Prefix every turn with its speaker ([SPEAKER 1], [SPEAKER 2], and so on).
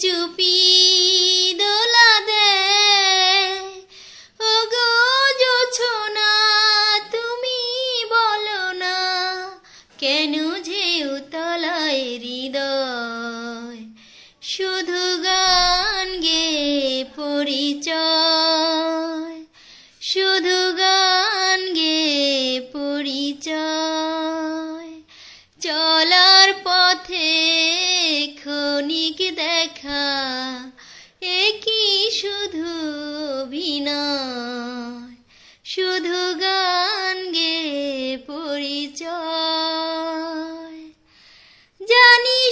[SPEAKER 1] চুপি দোলা দেয়। ওগো জোছনা তুমি বলো না, কেন যে উতলায় হৃদয়। শুধু গান গে পরিচয়, শুধু গান গে পরিচয়। চলার পথে ক্ষণিক দেখা, একই শুধু অভিনয়। শুধু গান গে পরিচয়। জানি